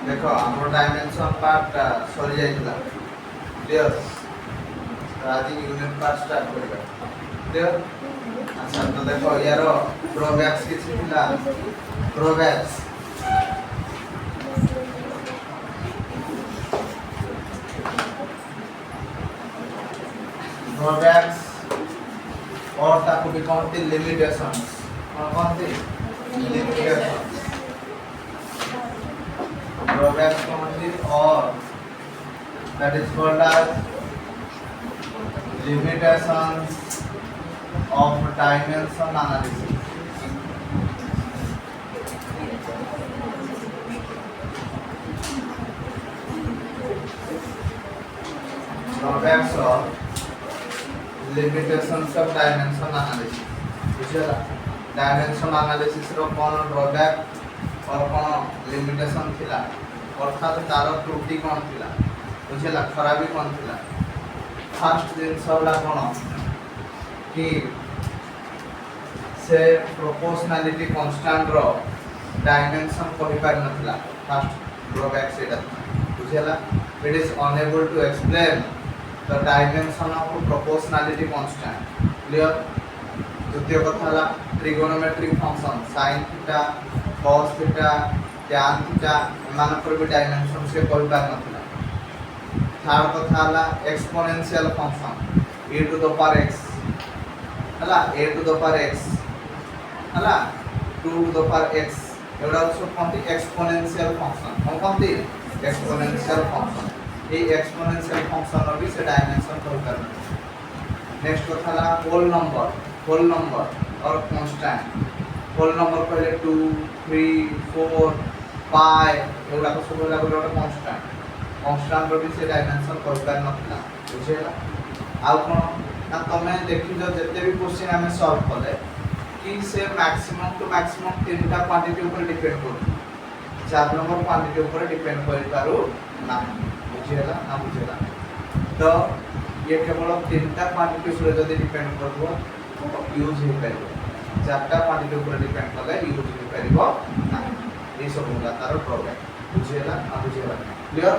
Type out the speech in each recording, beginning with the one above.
देखो हमर dimension part सरी जाइतला क्लियर आज यूनिट पार्ट स्टार्ट करिबा क्लियर अच्छा तो देखो यार ड्रॉबैक्स किछि थिला ड्रॉबैक्स ड्रॉबैक्स और ताको भी कहते लिमिटेशंस कौन कहते limitations drawbacks only or that is called as limitations of dimension analysis. Drawbacks or limitations of dimension analysis. बुझला dimension analysis रो कौन drawback और कौन लिमिटेशन थिला अर्थात तार त्रुटि कौन थिला बुझला खराबी कौन थिला फर्स्ट दिन सबला कौन कि से प्रोपोर्शनलिटी कांस्टेंट रो डायमेंशन कहि पार नथिला फर्स्ट ड्रॉबैक सेटा बुझला it is unable to explain the dimension of proportionality constant clear द्वितीय कथा trigonometric function sin theta cos theta tan theta मानकर भी डायमेंशन से कोई बात नथिला थर्ड कथा हला exponential function e to the power x हला a to the power x हला 2 टू द पावर x एवडा सब कोनती एक्सपोनेंशियल फंक्शन हम कोनती एक्सपोनेंशियल फंक्शन ए एक्सपोनेंशियल फंक्शन रो भी से डायमेंशन कोई करना नेक्स्ट कथा हला होल नंबर और कांस्टेंट होल नंबर पहले 2 3 4 5 एवडा को सब लागो ଗୋଟେ कांस्टेंट रो भी से डायमेंशन कोइ पार नथिला बुझेला आ कोन ना तमे देखिजो जते भी क्वेश्चन हमें सॉल्व करले कि से मैक्सिमम टू मैक्सिमम तीनटा क्वांटिटी ऊपर डिपेंड करू 4 नंबर क्वांटिटी ऊपर डिपेंड करि पारू ना बुझेला ना बुझेला तो ये केवल तीनटा क्वांटिटी ऊपर जदी डिपेंड करबो यूज हो पारिबो चारटा क्वांटिटी ऊपर डिपेंड करले यूज हो पारिबो ना ये सब होला तार ड्रॉबैक बुझेला ना बुझेला क्लियर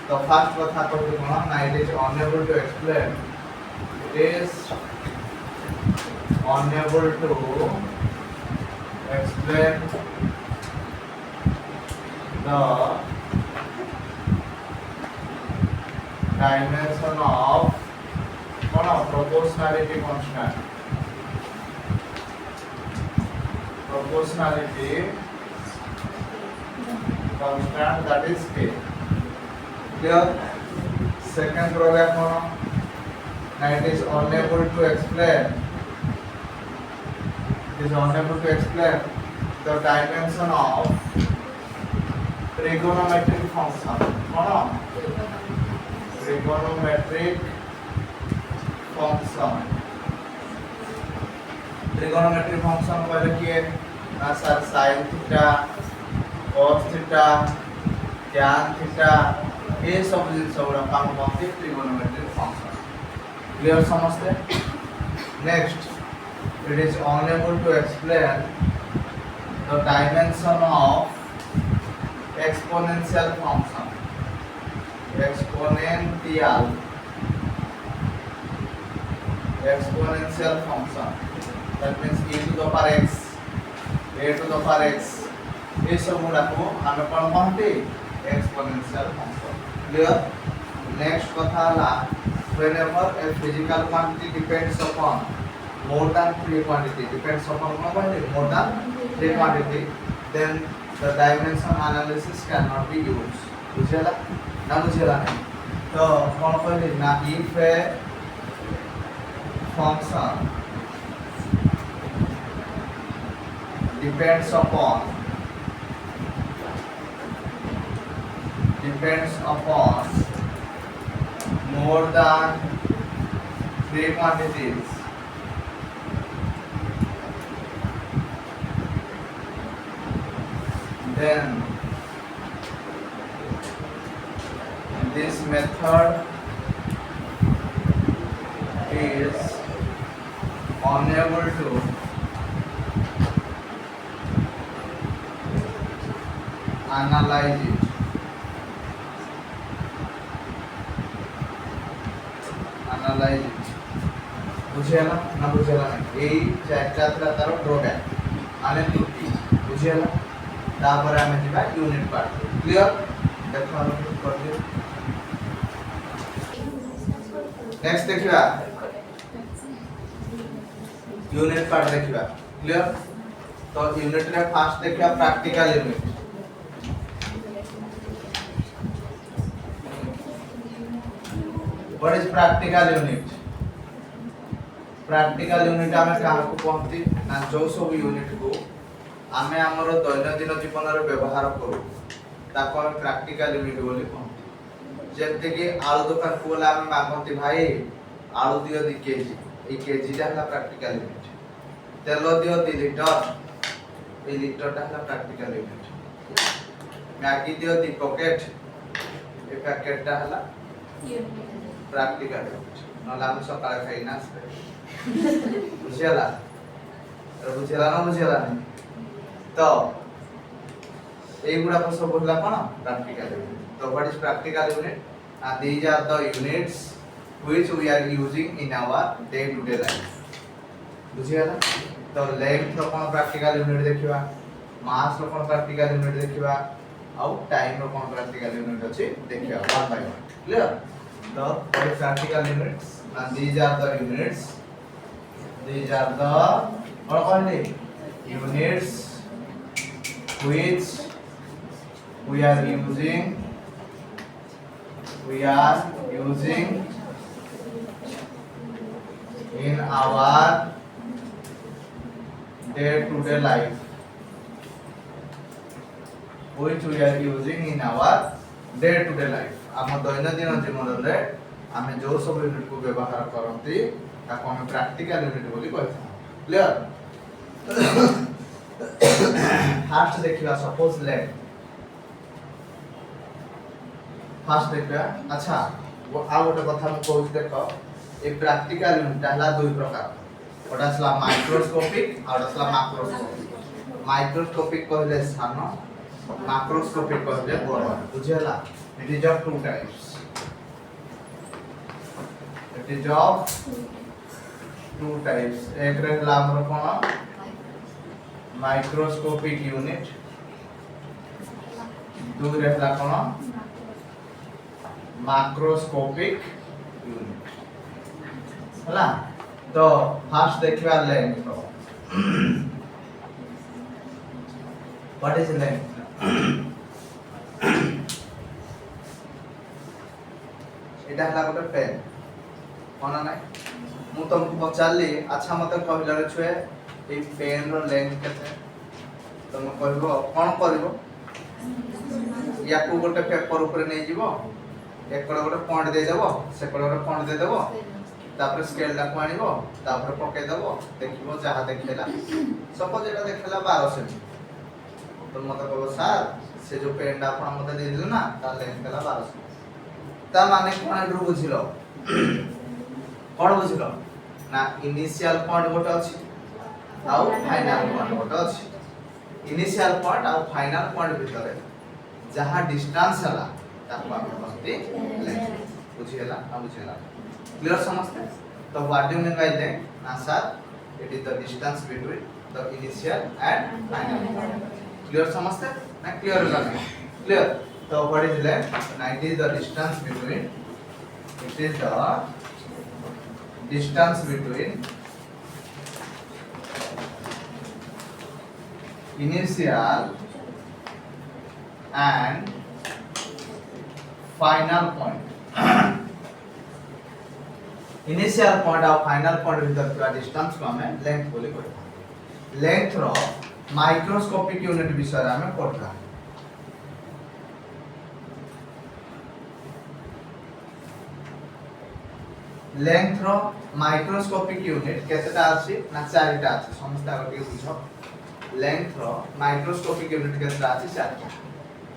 तो फर्स्ट कथा कहते कोन ना it is unable to explain it is unable to explain the dimension of proportionality constant that is k clear second drawback it is unable to explain the dimension of trigonometric function trigonometric function कहले कि ना sir sin theta cos theta tan theta ये सब जिन सब काम होती trigonometric function clear समझते next it is unable to explain the dimension of exponential function exponential function that means e to the power x a to the power x ये सब गुड़ा को हमें कौन कहते exponential function clear next कथा ला whenever a physical quantity depends upon more than 3 quantity depends upon more than 3 quantity then the dimension analysis cannot be used बुझेला ना बुझेला तो कौन कहले ना if a function depends upon more than 3 quantities then this method is unable to analyze it analyse बुझेला ना बुझेला नहीं एई चारटा थला तार ड्रॉबैक माने त्रुटि बुझेला तापर हमें जिबा यूनिट पार्ट क्लियर देखो हम कर दियो नेक्स्ट देखिबा यूनिट पार्ट देखिबा क्लियर तो यूनिट रे फास्ट देखिबा practical unit what is practical unit practical unit आमे कहा को कहती ना जो सब यूनिट को आमे हमर दैनंदिन जीवन रे व्यवहार करू ताको हम प्रैक्टिकल यूनिट बोली कहती जेते कि आलू दुकान को बोला हम मागंती भाई आलू दियो 2 केजी ए केजी टा हला प्रैक्टिकल यूनिट तेल दियो 2 लीटर ए लीटर टा हला प्रैक्टिकल यूनिट मैगी दियो 2 पैकेट ए पैकेट टा हला प्रैक्टिकल यूनिट नला हम सकाळ खाई ना बुझेला बुझेला ना बुझेला नहीं तो एगुडा को सब बोलला कोन प्रैक्टिकल यूनिट तो what is practical unit these are the units which we are using in our day to day life बुझेला तो लेंथ रो कोन प्रैक्टिकल यूनिट देखिबा मास रो कोन प्रैक्टिकल यूनिट देखिबा आउ टाइम रो कोन प्रैक्टिकल यूनिट अछि देखिबा वन बाय वन क्लियर तो what is practical units and these are the units these are the what only units which we are using in our day to day life which we are using in our day to day life हम दैनंदिन जीवन रे आमे जो सब unit को व्यवहार करंती ताको हम प्रैक्टिकल यूनिट बोली कहता क्लियर फास्ट देखिबा सपोज लेट फास्ट देखिबा अच्छा वो आ गोटे कथा हम कहू देखो ए प्रैक्टिकल यूनिट हला दुई प्रकार ओटा सला माइक्रोस्कोपिक और ओटा सला मैक्रोस्कोपिक माइक्रोस्कोपिक कहले सानो मैक्रोस्कोपिक कहले बड़ बुझेला it is of two types एक रहला हमर कोन माइक्रोस्कोपिक यूनिट दो रहला कोन मैक्रोस्कोपिक यूनिट हला तो फास्ट देखिबा लेंथ व्हाट इज लेंथ एटा हला गोटे पेन कोना नै मु तुमको पचारली अच्छा मते कहला रे छुए ए पेन रो लेंथ केते तुम कहबो कोन करबो या को गोटे पेपर ऊपर नै जीवो एकड़ गोटे पॉइंट दे देबो सेकड़ गोटे पॉइंट दे देबो तापर स्केल ला को आनिबो तापर पके देबो देखिबो जहा देखैला सपोज एटा देखैला 12 सेमी तुम मते कहबो सर से जो पेन डा आपण मते दे दिल ना ता लेंथ कला 12 सेमी ता माने कोन एड्रो बुझिलो कोन बुझिलो ना इनिशियल पॉइंट गोटे अछि आउ फाइनल पॉइंट गोटे अछि इनिशियल पॉइंट आउ फाइनल पॉइंट भितरे जहां डिस्टेंस हला ताको हम कहते लेंथ बुझिला ना बुझिला क्लियर समझते तो what do you mean by length ना sir it is the distance between the initial and final point clear समझते ना क्लियर हो गया clear so what is length 90 is the distance between initial and final point initial point और final point भीतर का distance को हमें length बोली कहते length रो माइक्रोस्कोपिक यूनिट विषय हमें पढ़ला लेंथ रो माइक्रोस्कोपिक यूनिट केतेटा अछि ना चारिटा अछि समस्त आगे बुझो लेंथ रो माइक्रोस्कोपिक यूनिट केतेटा अछि चारिटा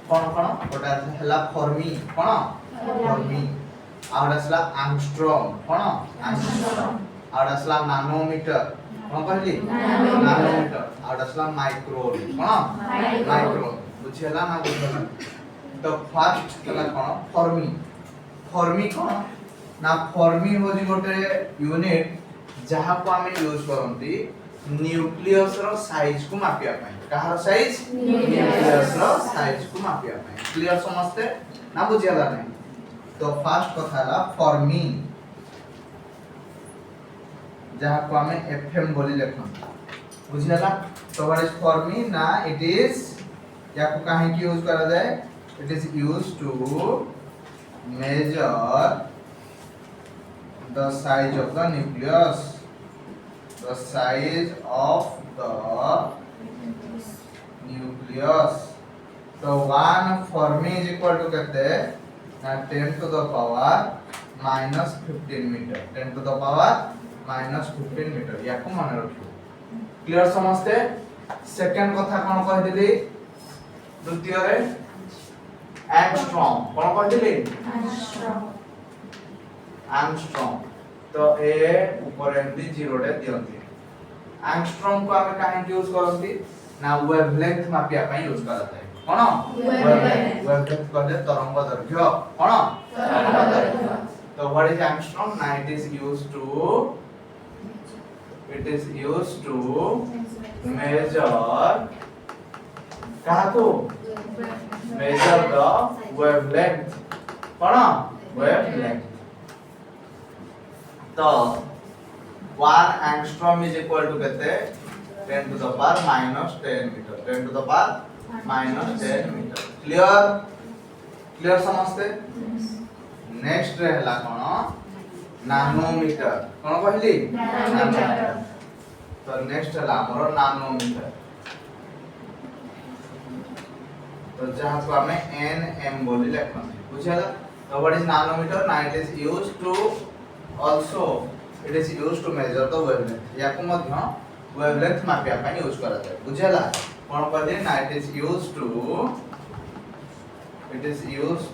कोन कोन ओटा हला फर्मी कोन फर्मी आउडसला एंगस्ट्रॉम कोन एंगस्ट्रॉम आउडसला नानोमीटर कोन कहली नानोमीटर आउडसला माइक्रोन कोन माइक्रोन बुझेला ना बुझेला तो फर्स्ट कला कोन फर्मी फर्मी कोन ना फर्मी होजी गोटे यूनिट जहा को हमें यूज करंती न्यूक्लियस रो साइज को मापिया पई कहार साइज न्यूक्लियस रो साइज को मापिया पई क्लियर समझते ना बुझियाला नहीं तो फर्स्ट कथा ला फर्मी जहा को हमें एफएम बोली लिखन बुझियाला तो व्हाट इज फर्मी ना इट इज या को काहे की यूज करा जाए it is used to measure the size of the nucleus the size of the nucleus so 1 Fermi is equal to कहते हैं 10 to the power minus 15 meter 10 to the power minus 15 meter या को मन रखियो clear समझते second कथा कोन कह दिली द्वितीय रे एंगस्ट्रॉम कोन कह दिली एंगस्ट्रॉम तो ए ऊपर एमडी 0 रे दियंती एंगस्ट्रॉम को हम काहे यूज करंती ना वेवलेंथ मापिया पई यूज करता है कोन वेवलेंथ कहले तरंग दैर्घ्य कोन तरंग दैर्घ्य तो व्हाट इज एंगस्ट्रॉम ना it is used to measure कहा को measure the wavelength cone wavelength तो 1 angstrom is equal to कहते 10 to the power minus 10 meter 10 to the power minus 10 meter clear समझते नेक्स्ट रहला कोन नानोमीटर कोन कहली नानोमीटर तो next हला हमर नानोमीटर तो जहां को हमें nm बोली लिखन बुझियाला तो व्हाट इज नानोमीटर ना it is used to also it is used to measure the wavelength या को मध्य wavelength मापिया पई यूज करा जाय बुझियाला कोन कहली ना it is used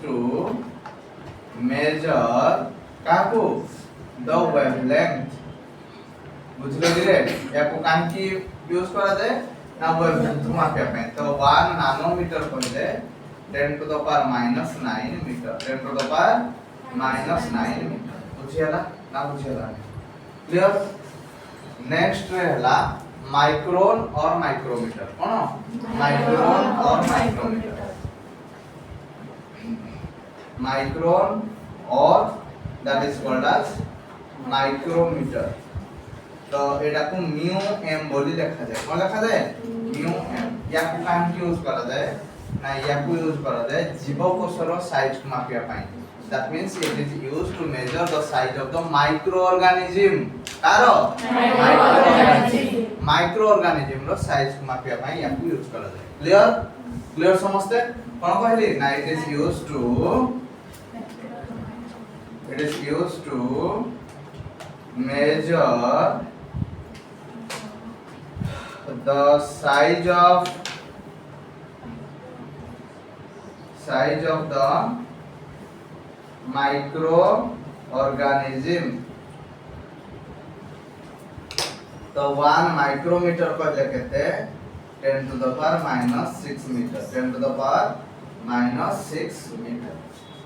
to measure Kako the wavelength बुझलो रे या को काहे की यूज करा जाय ना wavelength मापिया पई तो 1 नानोमीटर कहले 10 to the power minus 9 meter 10 to the power minus 9 meter बुझियाला ना बुझियाला क्लियर नेक्स्ट रहला माइक्रोन और माइक्रोमीटर कोन माइक्रोन और माइक्रोमीटर माइक्रोन और that is called as micrometer तो एटा को म्यू एम बोली लिखा जाए कोन लिखा जाए म्यू एम या को काहे यूज करा जाए ना या को यूज करा जाए जीवकोशर साइज को मापिया पाई that means it is used to measure the size of the microorganism तारो microorganism रो साइज को मापिया पई या को यूज करा जाय क्लियर समझते कोन कहली ना it is used to measure the size of the microorganism तो 1 माइक्रोमीटर पर कहते 10 to the power minus 6 meter 10 to the power minus 6 meter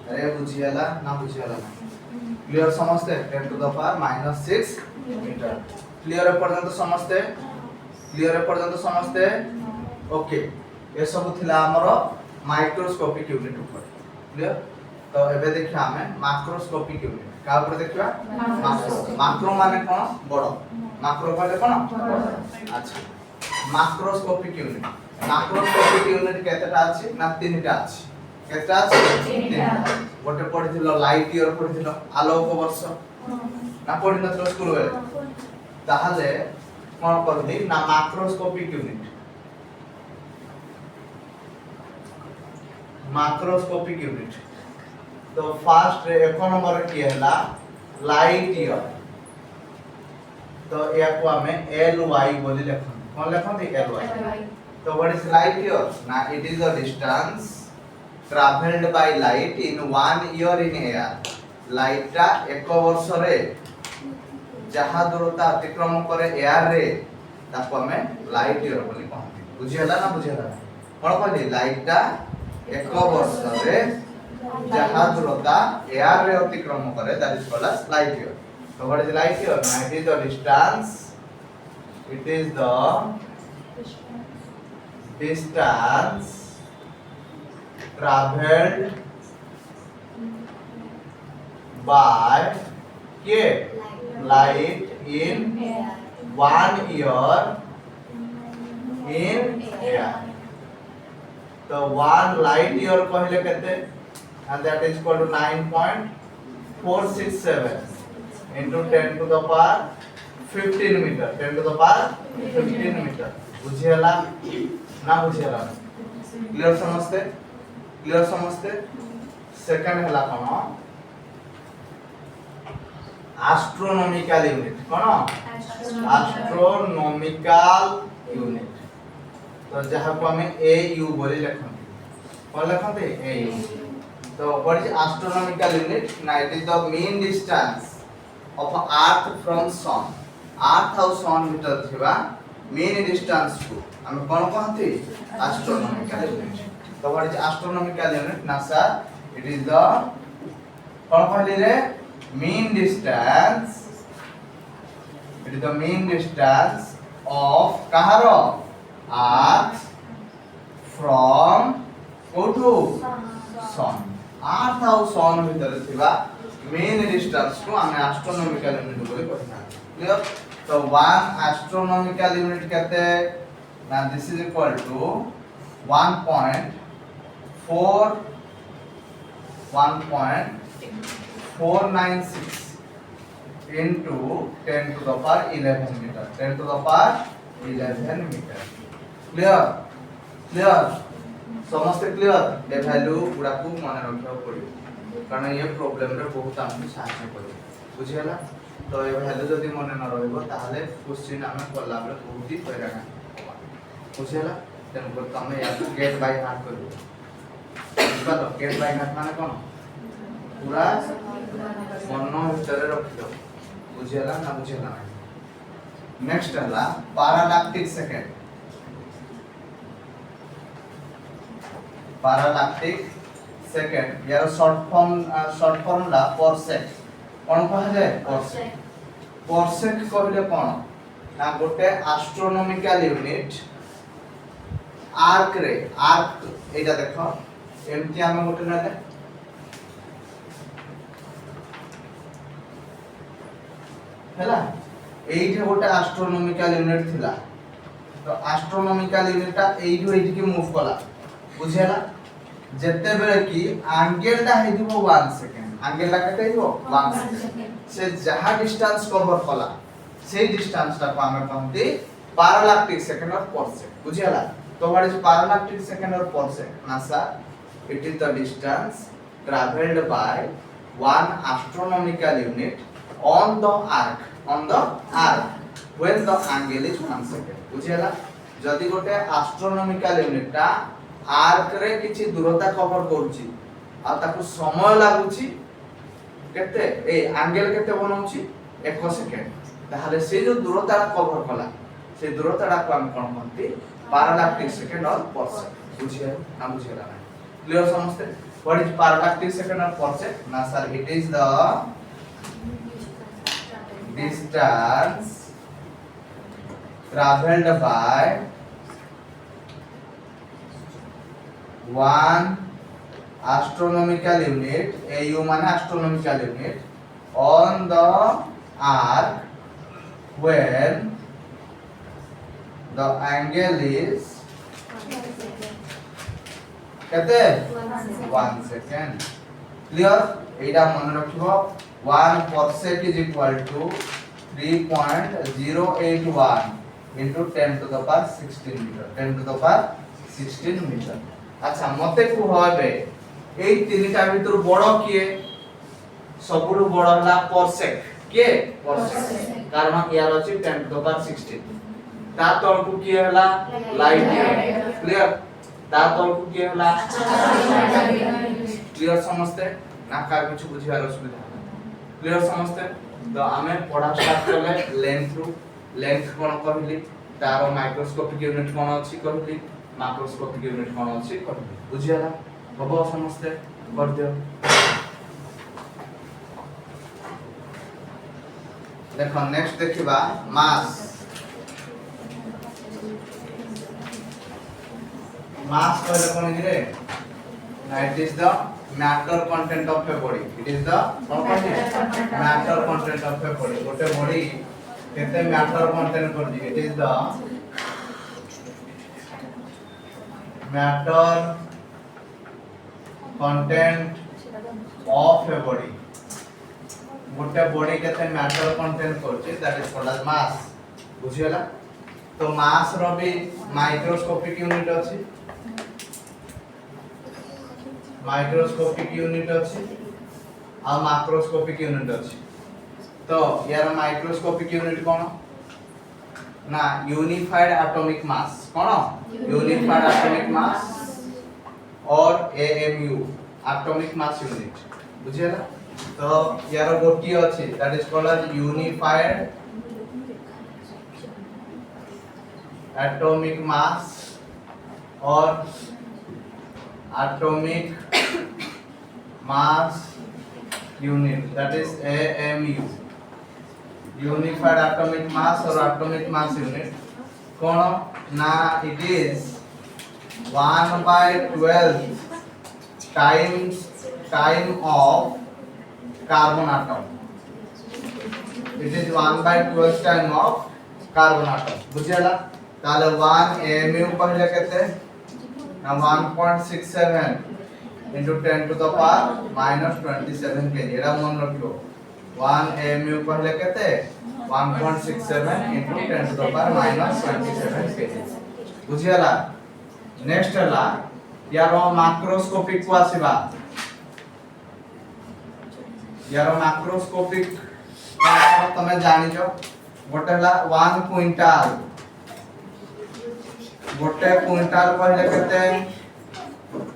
अरे बुझियाला ना बुझियाला क्लियर समझते 10 to the power minus 6 meter clear पर्यंत समझते ओके ये सब थिला हमरो माइक्रोस्कोपिक यूनिट ऊपर क्लियर तो एबे देखिया हमें माक्रोस्कोपिक यूनिट का ऊपर देखिया माक्रो माने कोन बड़ो माक्रो कहले कोन अच्छा माक्रोस्कोपिक यूनिट केतेटा अछि ना तीनटा अछि केतेटा अछि तीनटा गोटे पढिथिलो लाइट ईयर पढिथिलो आलोक वर्ष ना पढिनथिलो स्कूल बेले ताहले कोन करथि ना माक्रोस्कोपिक यूनिट तो फर्स्ट एक नंबर की हैला लाइट ईयर तो या को हमें एल वाई बोली लिखन कोन लिखन थी एल वाई तो व्हाट इज लाइट ईयर ना it is the distance travelled by light in 1 year in air light ता एक वर्ष रे जहा दूरता अतिक्रमण करे एयर रे ताको हमें लाइट ईयर बोली कहते बुझियला ना कोन कहली लाइट ता एक वर्ष रे जहा दूरता एयर रे अतिक्रम करे that is called as light year. So what is light year? It is the distance. It is the distance traveled by light in 1 year in air. तो 1 light year कहले केते, and that is equal to 9.467 into 10 to the power 15 meter. 10 to the power 15 meter. बुझियला ना बुझियला? Clear समझते? Clear समझते? Second हला कोन astronomical unit. कोन astronomical unit. तो जहाँ को हमें AU बोली लिखते. कौन लिखते? AU. तो what is astronomical unit? Now it is the mean distance of Earth from Sun. Earth और Sun भीतर थिबा mean distance को हम कौन कहते? Astronomical unit. तो what is astronomical unit? NASA it is the कौन कहले रे? Mean distance. It is the mean distance of कहारो? Earth from to Sun. Earth और Sun भीतर थिबा मेन डिस्टेंस को हम एस्ट्रोनॉमिकल यूनिट बोले कहते हैं. क्लियर? तो 1 एस्ट्रोनॉमिकल यूनिट कहते हैं. Now this is equal to 1.496 into 10 to the power 11 meter. 10 to the power 11 meter. Clear? Clear? समस्त क्लियर? ये वैल्यू पूरा को मन रखियो पड़ियो, कारण ये प्रॉब्लम रे बहुत हमको सहायता करियो. बुझियला? तो ये वैल्यू जदी मन न रहइबो ताहले क्वेश्चन हम करला बेले बहुत ही हैरान होबा. बुझियला? तेन पर तमे या गेट बाय हार्ट करियो. बुझलो? गेट बाय हार्ट माने कोन? पूरा मन भीतर रखियो. बुझियला ना बुझियला? नेक्स्ट हला पैरालैक्टिक सेकंड. पैरालैक्टिक सेकंड यार शॉर्ट फॉर्म ला परसेक. कोन कहा जाय? परसेक. परसेक कहले कोन ना गोटे एस्ट्रोनॉमिकल यूनिट आर्क रे. आर्क एटा देखो एमती हम गोटे नले हैला एइठे गोटे एस्ट्रोनॉमिकल यूनिट थिला. तो एस्ट्रोनॉमिकल यूनिट एइठो एइठी के मूव कला. बुझेला? जत्ते बेले की एंगल ता हेदिबो 1 सेकंड. एंगल ला कते हेदिबो 1 सेकंड. से जहा डिस्टेंस कवर कला से डिस्टेंस ता को हम कहते पैरालैक्टिक सेकंड और परसेक. बुझेला? तो व्हाट इज पैरालैक्टिक सेकंड और परसेक? नासा it is the distance travelled by 1 astronomical unit on the arc when the angle is 1 second. बुझेला? जदी गोटे एस्ट्रोनॉमिकल यूनिट ता आर्क रे किछि दूरता कवर करूची आ ताकू समय लागुची केते ए एंगल केते बनौची 1 सेकंड. ताहले से जो दूरता कवर कला से दूरता को हम कोन कहंती? पैरालैक्टिक सेकंड और परसेक. बुझिया ना बुझियला? क्लियर समझते? व्हाट इज पैरालैक्टिक सेकंड और परसेक? ना sir it is the distance traveled by 1 astronomical unit. AU माने astronomical unit on the arc when the angle is कहते 1 second. क्लियर? एटा मन रखिबो 1 परसेक is equal to 3.081 into 10 to the power 16 meter. 10 to the power 16 meter. अच्छा मते को होबे एई तीनटा भीतर बड़ किए? सबुरु बड़ हला परसेक. के? परसेक. कारण यार अछि 10 to the power 16. ता तळ को किए हला? Light year. क्लियर? ता तळ को किए हला? क्लियर समझते? ना का कुछ बुझियार असुविधा? क्लियर समझते? तो हमें पढ़ा स्टार्ट करले लेंथ कोन कहली, तारो माइक्रोस्कोपिक यूनिट कोन अछि कहली, मैक्रोस्कोपिक यूनिट कोन अछि कहली. बुझियाला? हबो समझते? कर दियो। देखो नेक्स्ट देखिबा मास। मास कहले कोन गिरे ना it is the matter content of a body. It is the matter content of a body. गोटे बॉडी केते मैटर कंटेंट कर दी। It is the matter content of a body. गोटे बॉडी केते मैटर कंटेंट करछि that is called as mass. बुझियला। तो mass रो भी माइक्रोस्कोपिक यूनिट अछि। माइक्रोस्कोपिक यूनिट अछि आ मैक्रोस्कोपिक यूनिट अछि। तो यार माइक्रोस्कोपिक यूनिट कोन ना यूनिफाइड एटॉमिक मास। कोन यूनिफाइड एटॉमिक मास और एएमयू एटॉमिक मास यूनिट। बुझियला। तो यार गोटी अछि that is called as unified atomic mass और atomic mass unit that is AMU। Unified atomic mass और एटॉमिक मास यूनिट कौन ना it is 1/12 time of carbon atom. It is 1/12 time of carbon atom. बुझियला। ताले 1 AMU पहले केते ना 1.67 into 10 to the power minus 27 kg। Era मन रखियो 1 AMU पहले केते 1.67 into 10 to the power minus 27 kg। बुझियला। Next हला यारो मैक्रोस्कोपिक को आसीबा। यारो मैक्रोस्कोपिक तमे जानि जो गोटे हला 1 क्विंटल। गोटे क्विंटल पहले केते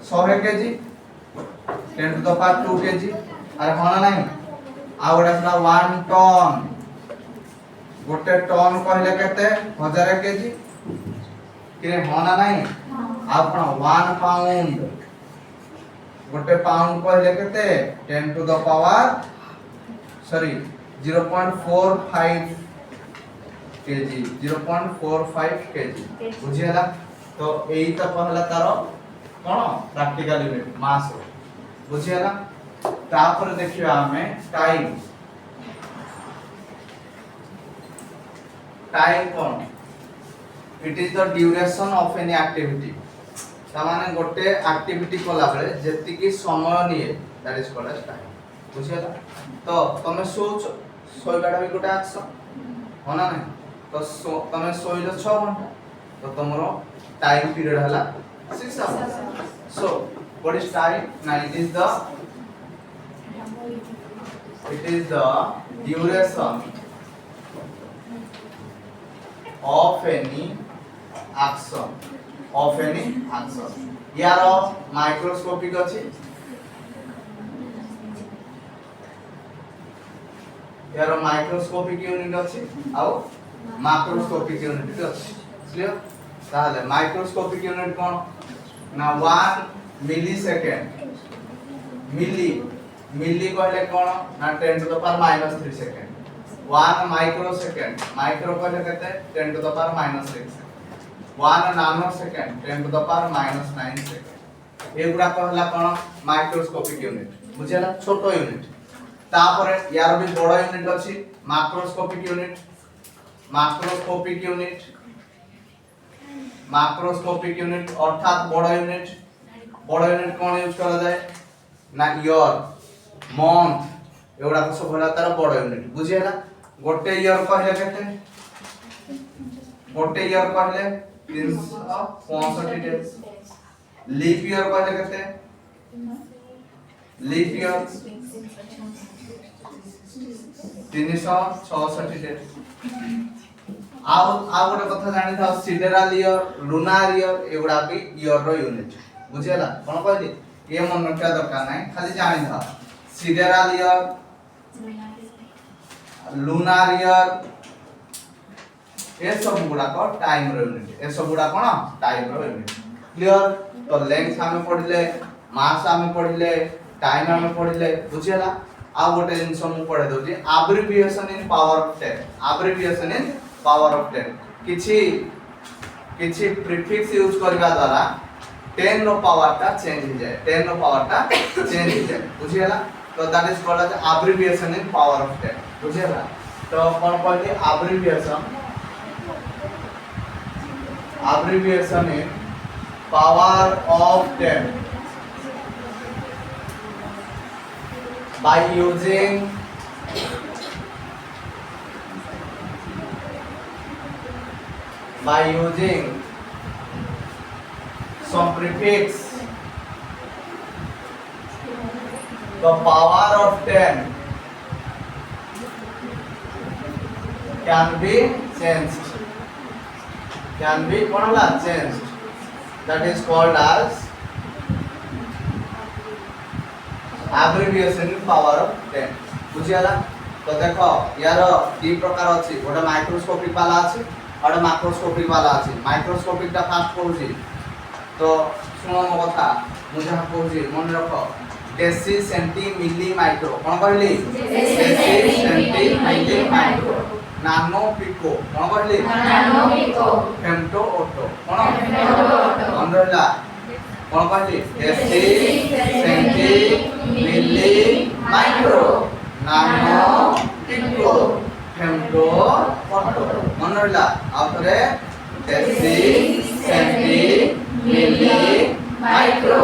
100 KG 10 to the power 2 KG. अरे होना नहीं आ गोटे हला 1 टन। गोटे टन पहले केते 1000 केजी कि होना नहीं। आपण 1 पाउंड। गोटे पाउंड पहले केते 10 to the power 0.45 KG 0.45 KG. बुझियला। तो एई त पहला तारो कोन प्रैक्टिकल यूनिट मास। बुझियला। तापर देखियो हमें time. Time cone it is the duration of any activity. त माने गोटे एक्टिविटी कोला बेले जेति की समय निये that is called as time. बुझियला। तो तमे सोइबाडा भी गोटे एक्शन होना नहीं। तो तमे सोइलो 6 घंटा तो तमरो टाइम पीरियड हला 6 hours. So what is time ना it is the duration of any action. यारो माइक्रोस्कोपिक अछि। यारो माइक्रोस्कोपिक यूनिट अछि आउ मैक्रोस्कोपिक यूनिट भी अछि। क्लियर। ताले माइक्रोस्कोपिक यूनिट कोन ना 1 मिली सेकंड। मिली कहले कोन ना 10 to the power -3 second. 1 micro second. Micro कहले केते 10 to the power -6। 1 नानो second 10 to the power -9 second. एगुडा कहला कोन माइक्रोस्कोपिक यूनिट। बुझियला। छोटो यूनिट। तापरे यार भी बड़ यूनिट अछि मैक्रोस्कोपिक यूनिट। मैक्रोस्कोपिक यूनिट अर्थात बड़ यूनिट। बड़ यूनिट कोन यूज करा जाय ना ईयर मंथ एगुडा को सब होला तार बड़ यूनिट। बुझियला। गोटे ईयर कहले केते गोटे ईयर कहले 365 डेज। लीप ईयर कहले केते लीप ईयर 366 डेज। आउ गोटे कथा जानि था सिडेराल ईयर लूनार ईयर एगुडा भी ईयर रो यूनिट। बुझियला। कोन कहली ये मन रखा दरकार नाही खाली जानि था सिडेराल ईयर लूनार ईयर ए सब गुडा को टाइम रो यूनिट। ए सब गुडा कोन टाइम रो यूनिट। क्लियर। तो लेंथ हमें पढिले मास हमें पढिले टाइम हम पढ़िले बुझिला आ गोटे जिंस मु पढ़े दउची abbreviation in power of 10 abbreviation in power of 10 किछि प्रीफिक्स यूज करबा द्वारा 10 रो पावर टा चेंज हो जाए 10 रो पावर टा चेंज हो जाए बुझिला तो that is called as abbreviation in power of 10 बुझिला तो कोन कहली abbreviation in power of 10 by using some prefix the power of 10 can be changed that is called as abbreviation in power of 10 बुझियाला तो देखो यार दी प्रकार अछि गोटे माइक्रोस्कोपिक वाला अछि और मैक्रोस्कोपिक वाला अछि माइक्रोस्कोपिक ता फास्ट कहूची तो सुनो मो कथा मु जहा कहूची मन रखो डेसी सेंटी मिली माइक्रो कोन कहली deci centi milli micro nano pico कोन कहली नानो पिको फेम्टो ऑटो कोन मन रहला कोन कहली deci centi milli micro nano pico femto atto मन रहला आउतरे deci centi milli micro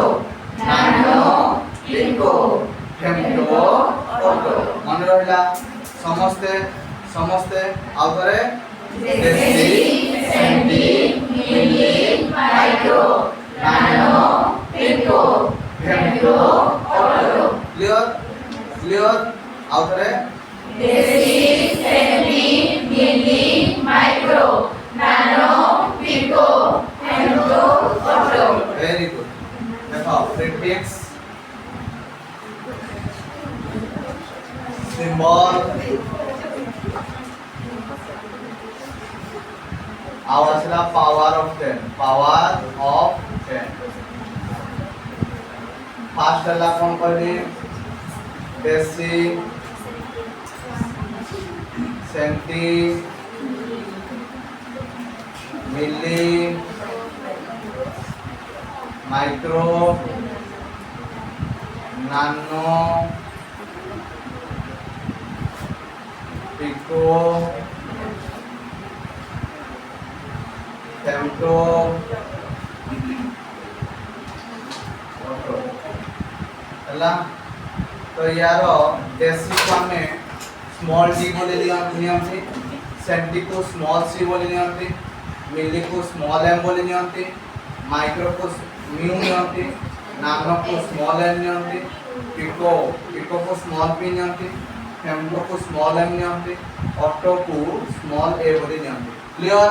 nano pico femto atto मन रहला समस्ते आउतरे deci centi milli micro nano pico femto atto clear आउतरे deci centi milli micro nano pico femto atto very good देखो prefix symbol आवासला पावर ऑफ 10 फास्ट ला कोन कहली deci centi milli micro nano pico femto atto हला तो यार deci को हमें स्मॉल डी बोले नियंती सेंटी को स्मॉल सी बोले नियंती मिली को स्मॉल एम बोले नियंती माइक्रो को म्यू नियंती नानो को स्मॉल एन नियंती पिको को स्मॉल पी नियंती फेम्टो को स्मॉल एम नियंती ऑटो को स्मॉल ए बोले नियंती क्लियर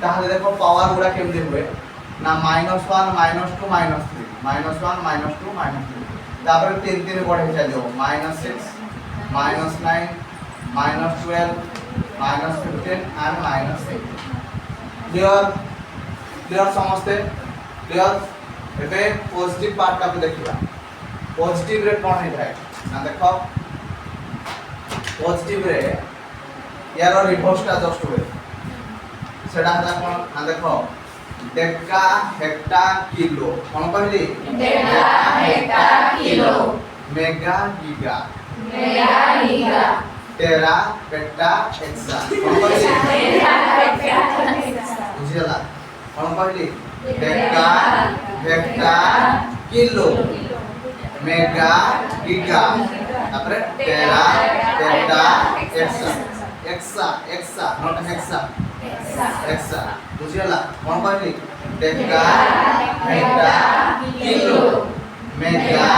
ताहले देखो पावर गुडा केमदे हुए ना -1 -2 -3 -1 -2 -3 तापर 3 बढ़े चलो -6 -9 -12 -15 एंड -8 क्लियर समझते क्लियर एबे पॉजिटिव पार्ट का देखिबा पॉजिटिव रे कोन है ना देखो पॉजिटिव रे यार रिवर्स टा जस्ट हुए सेडा हला कोन ना देखो डेका हेक्टा किलो कोन कहली deca hecto kilo mega giga tera peta exa कोन कहली टेरा पेटा एक्सा बुझिला कोन कहली deca hecto kilo mega giga तापर tera peta exa not hexa बुझिला कोन कहली deca hecto kilo mega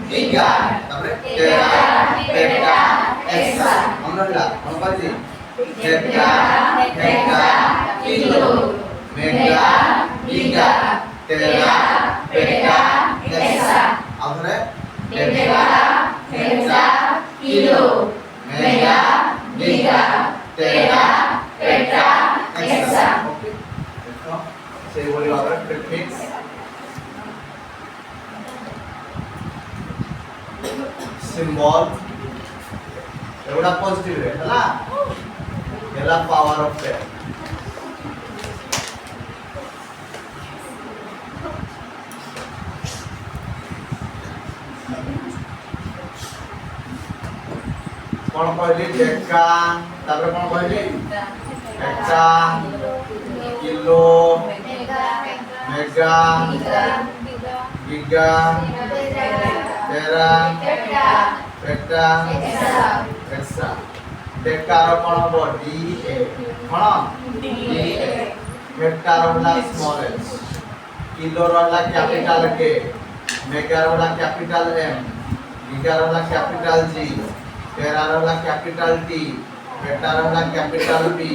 giga तापर टेरा पेटा एक्सा हमरला कोन कहली deca hecto kilo mega giga tera peta exa आउरे deca hecto kilo mega giga tera peta exa okay देखो से बोली भाबरे प्रीफिक्स सिंबल एगुड़ा पॉजिटिव रे हला हेला पावर ऑफ 10 कौन कहली डेका तापर कौन कहली hecto kilo mega giga tera peta exa deca रो कौन हो डी ए कौन डी ए हेक्टा रो होला स्मॉल एच किलो रो होला कैपिटल के मेगा रो होला कैपिटल एम गीगा रो होला कैपिटल जी टेरा रो होला कैपिटल टी पेटा रो होला कैपिटल पी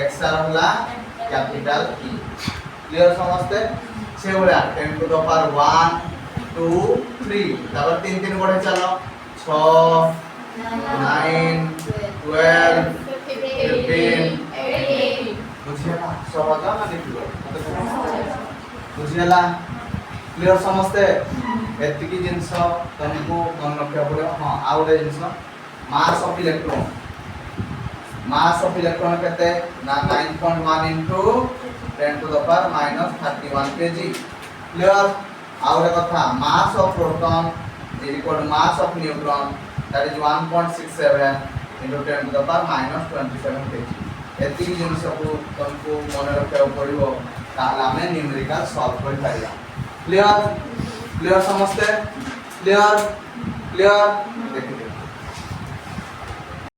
एक्सा रो होला कैपिटल ई क्लियर समझते से बोला 10 टू द पावर 1 2 3 तापर 3 3 बढ़े चलो 6 9 12 15 बुझियला सब आता ना लिखलो बुझियला क्लियर समझते एतिकी जिंस तुमको मन रखिया पड़े हां आ गोटे जिंस मास ऑफ इलेक्ट्रॉन कहते ना 9.1 into 10 to the power minus 31 kg clear और एक कथा mass of proton is equal to mass of neutron that is 1.67 into 10 to the power minus 27 kg एतिकी जिंस को तुमको मन रखिया पड़िबो ताला में न्यूमेरिकल सॉल्व कर पारिया क्लियर क्लियर समझते क्लियर क्लियर